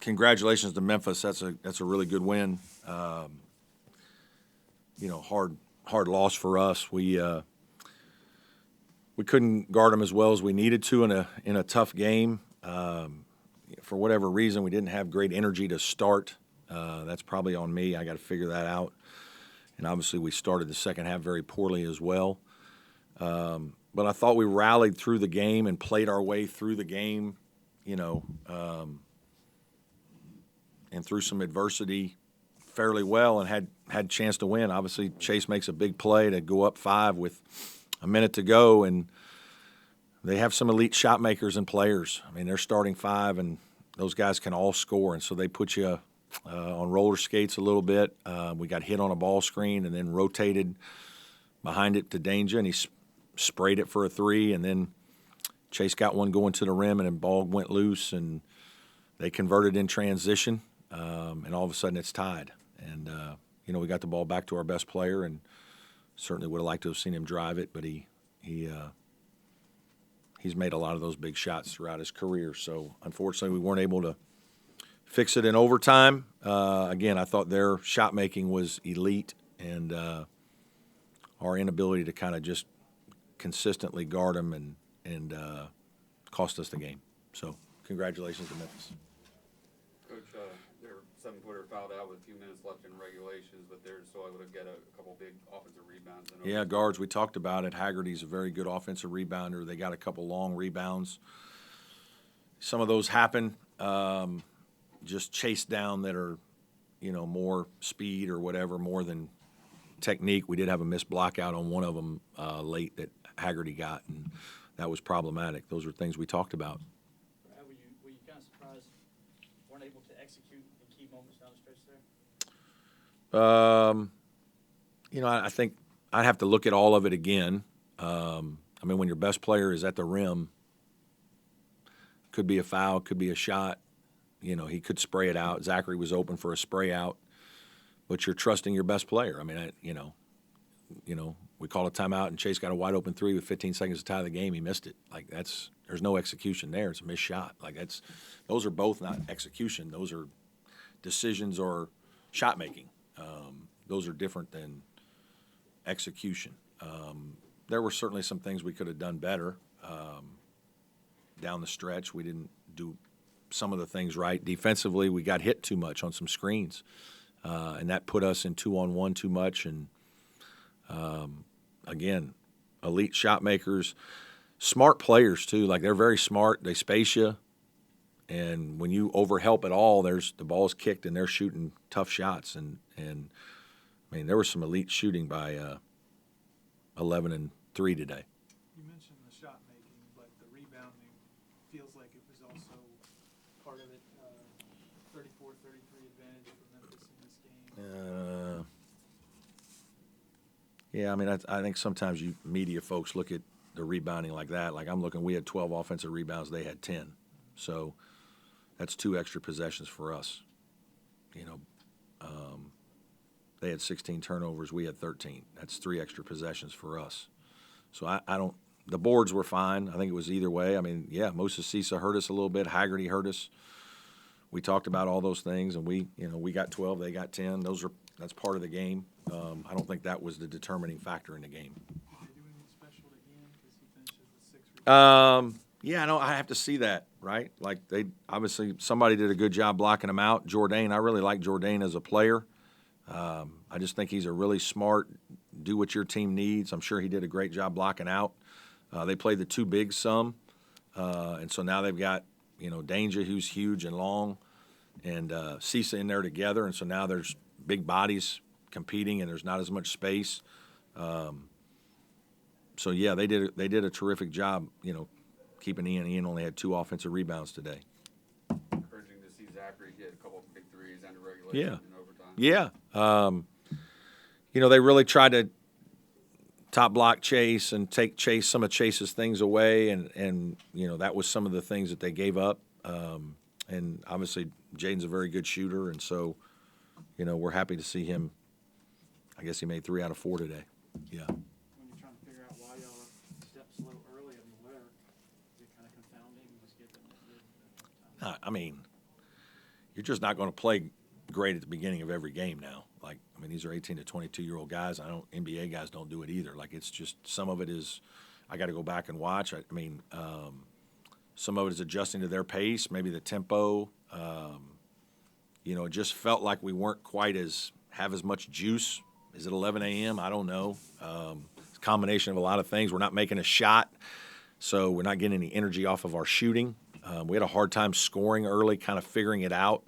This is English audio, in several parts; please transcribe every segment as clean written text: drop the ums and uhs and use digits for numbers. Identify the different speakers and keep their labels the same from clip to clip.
Speaker 1: Congratulations to Memphis. That's a really good win. Hard loss for us. We couldn't guard them as well as we needed to in a tough game. For whatever reason, we didn't have great energy to start. That's probably on me. I got to figure that out. And obviously, we started the second half very poorly as well. But I thought we rallied through the game and played our way through the game, and through some adversity fairly well and had a chance to win. Obviously, Chase makes a big play to go up 5 with a minute to go, and they have some elite shot makers and players. I mean, they're starting 5, and those guys can all score, and so they put you on roller skates a little bit. We got hit on a ball screen and then rotated behind it to Danger, and he sprayed it for a 3, and then Chase got one going to the rim, and the ball went loose, and they converted in transition, and all of a sudden it's tied. And, we got the ball back to our best player, and certainly would have liked to have seen him drive it, but he's made a lot of those big shots throughout his career. So, unfortunately, we weren't able to fix it in overtime. Again, I thought their shot making was elite, and our inability to kind of just consistently guard them and cost us the game. So, congratulations to Memphis.
Speaker 2: Coach, their 7-footer fouled out with a few minutes left in regulations, but they're still able to get a couple big offensive rebounds.
Speaker 1: Yeah, guards, we talked about it. Haggerty's a very good offensive rebounder. They got a couple long rebounds. Some of those happen just chased down that are, more speed or whatever, more than technique. We did have a missed block out on one of them late that Haggerty got, and that was problematic. Those are things we talked about.
Speaker 3: Were you kind of surprised weren't able to execute in key moments down the stretch there?
Speaker 1: I think I'd have to look at all of it again. When your best player is at the rim, could be a foul, could be a shot. He could spray it out. Zackery was open for a spray out, but you're trusting your best player. We called a timeout and Chase got a wide open 3 with 15 seconds to tie the game. He missed it. There's no execution there. It's a missed shot. Those are both not execution. Those are decisions or shot making. Those are different than execution. There were certainly some things we could have done better down the stretch. We didn't do some of the things right. Defensively, we got hit too much on some screens, and that put us in 2-on-1 too much. And, again, elite shot makers, smart players too. They're very smart. They space you. And when you overhelp at all, the ball's kicked and they're shooting tough shots. And there was some elite shooting by 11 and 3 today.
Speaker 4: You mentioned the shot making, but the rebounding feels like it was also part of it. 34-33 advantage for Memphis in this game.
Speaker 1: I think sometimes media folks look at the rebounding like that. I'm looking, we had 12 offensive rebounds, they had 10. So that's 2 extra possessions for us. They had 16 turnovers, we had 13. That's 3 extra possessions for us. So I don't – the boards were fine. I think it was either way. Moussa Cisse hurt us a little bit. Haggerty hurt us. We talked about all those things, and we got 12, they got 10. That's part of the game. I don't think that was the determining factor in the game.
Speaker 4: Did they do anything special to Ian because he finishes with 6 rebounds?
Speaker 1: I have to see that, right? Obviously somebody did a good job blocking him out. Jaeden, I really like Jaeden as a player. I just think he's a really smart, do what your team needs. I'm sure he did a great job blocking out. They played the 2 bigs some, and so now they've got, Danger, who's huge and long, and Cisse in there together, and so now there's big bodies competing, and there's not as much space. They did a terrific job, keeping Ian. Ian only had 2 offensive rebounds today.
Speaker 2: Encouraging to see Zackery get a couple of big threes and a regulation in overtime.
Speaker 1: Yeah. They really tried to top block Chase and take some of Chase's things away, and that was some of the things that they gave up. And obviously Jaden's a very good shooter, and so we're happy to see him. I guess he made 3 out of 4 today. Yeah.
Speaker 3: When you're trying to figure out why y'all stepped so early, where is it kind of confounding? Just get them
Speaker 1: I mean, you're just not going to play great at the beginning of every game now. Like, I mean, these are 18 to 22-year-old guys. NBA guys don't do it either. Like, it's just some of it is I got to go back and watch. I mean, some of it is adjusting to their pace, maybe the tempo. It just felt like we weren't quite have as much juice. Is it 11 a.m.? I don't know. It's a combination of a lot of things. We're not making a shot, so we're not getting any energy off of our shooting. We had a hard time scoring early, kind of figuring it out.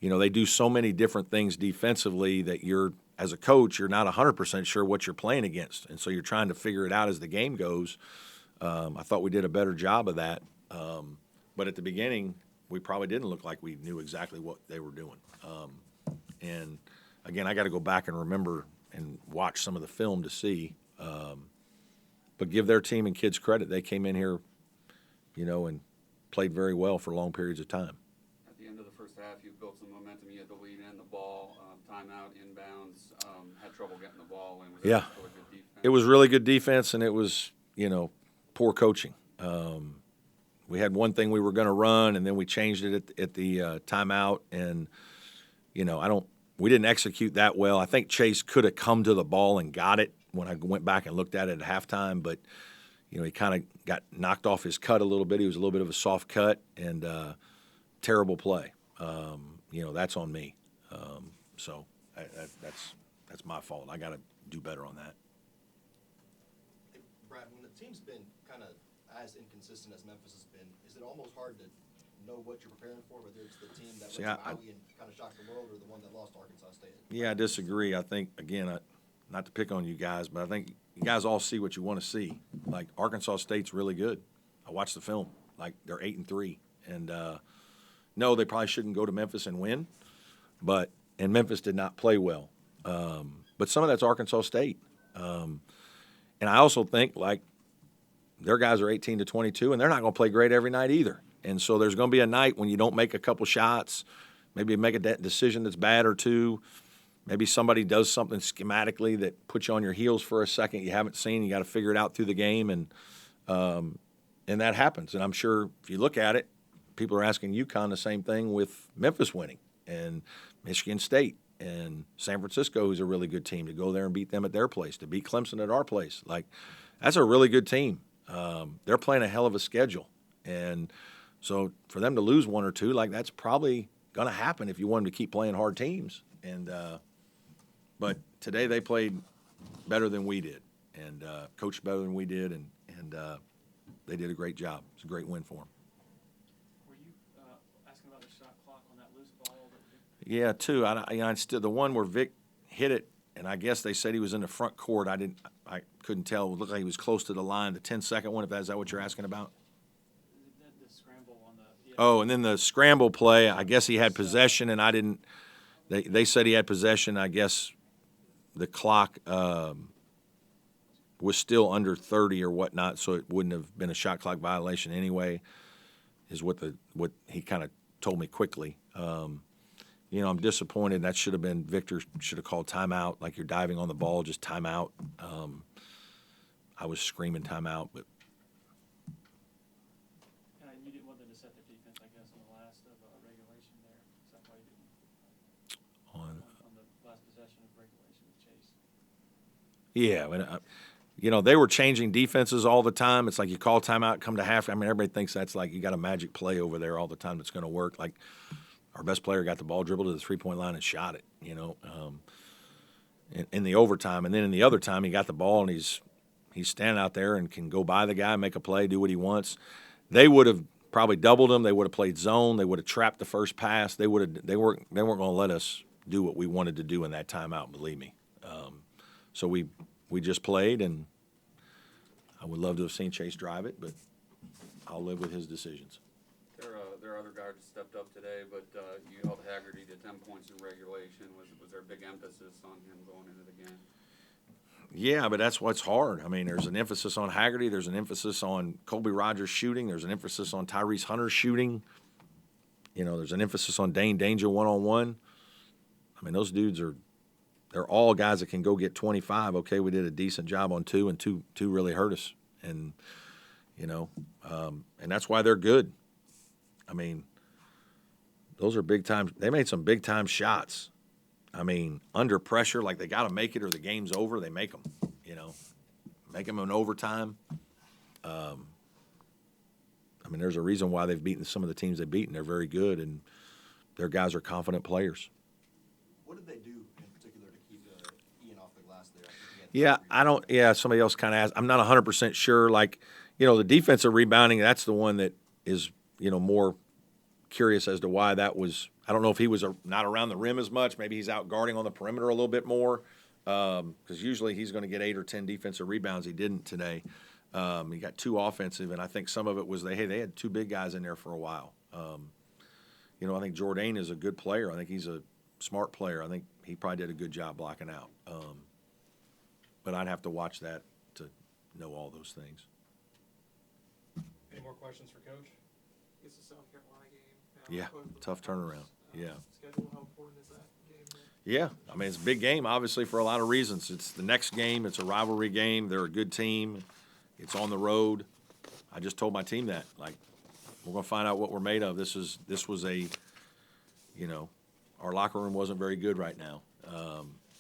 Speaker 1: They do so many different things defensively that as a coach, you're not 100% sure what you're playing against, and so you're trying to figure it out as the game goes. I thought we did a better job of that, but at the beginning, we probably didn't look like we knew exactly what they were doing. And again, I got to go back and remember and watch some of the film to see. But give their team and kids credit; they came in here, and played very well for long periods of time.
Speaker 2: At the end of the first half, you built some momentum. You had the lead and the ball, timeout, inbounds, had trouble getting the ball. And was
Speaker 1: Yeah.
Speaker 2: really good defense.
Speaker 1: It was really good defense, and it was, poor coaching. We had one thing we were going to run, and then we changed it at the timeout, and we didn't execute that well. I think Chase could have come to the ball and got it when I went back and looked at it at halftime, but he kind of got knocked off his cut a little bit. He was a little bit of a soft cut, and terrible play. That's on me. So that's my fault. I got to do better on that.
Speaker 5: Hey, Brad, when the team's been kind of as inconsistent as Memphis has been, is it almost hard to know what you're preparing for, whether it's the team that went to Maui and kind of shocked the world or the one that lost to Arkansas State?
Speaker 1: Yeah, I disagree. I think, again, not to pick on you guys, but I think you guys all see what you want to see. Like, Arkansas State's really good. I watched the film. Like, they're 8-3. And, no, they probably shouldn't go to Memphis and win. And Memphis did not play well. But some of that's Arkansas State. And I also think, like, their guys are 18 to 22, and they're not going to play great every night either. And so there's going to be a night when you don't make a couple shots, maybe make a decision that's bad or two. Maybe somebody does something schematically that puts you on your heels for a second you haven't seen. You got to figure it out through the game, and that happens. And I'm sure if you look at it, people are asking UConn the same thing with Memphis winning and Michigan State and San Francisco, who's a really good team, to go there and beat them at their place, to beat Clemson at our place. Like, that's a really good team. They're playing a hell of a schedule. And so for them to lose one or two, like, that's probably going to happen if you want them to keep playing hard teams. And but today they played better than we did and coached better than we did, and they did a great job. It's a great win for them.
Speaker 3: Were you asking about the shot clock on that loose ball?
Speaker 1: Yeah, two. I still the one where Vic hit it, and I guess they said he was in the front court. I couldn't tell. It looked like he was close to the line. The 10-second one, is that what you're asking about?
Speaker 3: The scramble on the.
Speaker 1: Oh, and then the scramble play. I guess he had possession, and I didn't. They said he had possession. I guess the clock was still under 30 or whatnot, so it wouldn't have been a shot clock violation anyway. Is what he kind of told me quickly. I'm disappointed. That should have been Victor should have called timeout. Like, you're diving on the ball, just timeout. I was screaming timeout, but
Speaker 3: You didn't want them to set their defense, I guess, on the last of regulation there. Is that why you didn't on the last possession of regulation with Chase?
Speaker 1: Yeah, they were changing defenses all the time. It's like you call timeout, come to half. I mean, everybody thinks that's like you got a magic play over there all the time that's going to work. Like, our best player got the ball, dribbled to the three-point line, and shot it. In the overtime, and then in the other time, he got the ball and he's standing out there and can go by the guy, make a play, do what he wants. They would have probably doubled him. They would have played zone. They would have trapped the first pass. They weren't going to let us do what we wanted to do in that timeout. Believe me. So we just played, and I would love to have seen Chase drive it, but I'll live with his decisions.
Speaker 2: There are other guys that stepped up today, but you held Haggerty to 10 points in regulation. Was there a big emphasis on him going into the game?
Speaker 1: Yeah, but that's what's hard. I mean, there's an emphasis on Haggerty. There's an emphasis on Colby Rogers shooting. There's an emphasis on Tyrese Hunter shooting. There's an emphasis on Dane Danger one-on-one. I mean, those dudes they're all guys that can go get 25. Okay, we did a decent job on two, and two really hurt us. And, and that's why they're good. I mean, those are big time. They made some big time shots. I mean, under pressure, like they got to make it or the game's over. They make them, make them in overtime. I mean, there's a reason why they've beaten some of the teams they've beaten. They're very good, and their guys are confident players.
Speaker 5: What did they do in particular to keep Ian off the glass there?
Speaker 1: Somebody else kind of asked. I'm not 100% sure. Like, the defensive rebounding, that's the one that is, more curious as to why that was. I don't know if he was not around the rim as much. Maybe he's out guarding on the perimeter a little bit more, because usually he's going to get 8 or 10 defensive rebounds. He didn't today. He got 2 offensive, and I think some of it was they had 2 big guys in there for a while. I think Jaeden is a good player. I think he's a smart player. I think he probably did a good job blocking out. But I'd have to watch that to know all those things.
Speaker 6: Any more questions for Coach?
Speaker 4: It's the South Carolina game.
Speaker 1: Yeah, tough turnaround. Yeah.
Speaker 4: Schedule, how important is that game?
Speaker 1: Yeah, I mean, it's a big game, obviously, for a lot of reasons. It's the next game. It's a rivalry game. They're a good team. It's on the road. I just told my team that. Like, we're going to find out what we're made of. This was a, our locker room wasn't very good right now,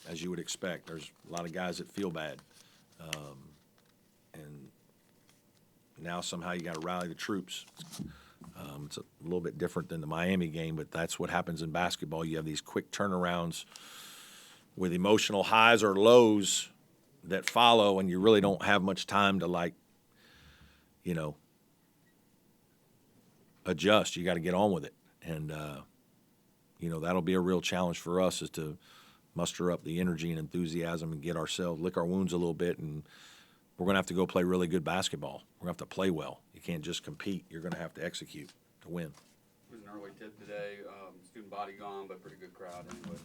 Speaker 1: as you would expect. There's a lot of guys that feel bad. And now somehow you got to rally the troops. It's a little bit different than the Miami game, but that's what happens in basketball. You have these quick turnarounds with emotional highs or lows that follow, and you really don't have much time to, adjust. You got to get on with it. And, that'll be a real challenge for us, is to muster up the energy and enthusiasm and lick our wounds a little bit, and we're going to have to go play really good basketball. We're going to have to play well. You can't just compete. You're going to have to execute to win.
Speaker 2: It was an early tip today. Student body gone, but pretty good crowd anyway.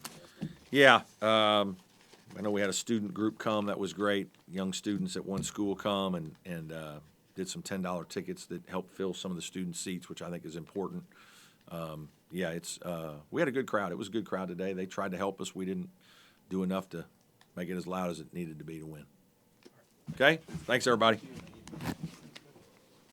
Speaker 1: Yeah. I know we had a student group come. That was great. Young students at one school come and did some $10 tickets that helped fill some of the student seats, which I think is important. We had a good crowd. It was a good crowd today. They tried to help us. We didn't do enough to make it as loud as it needed to be to win. Okay? Thanks, everybody.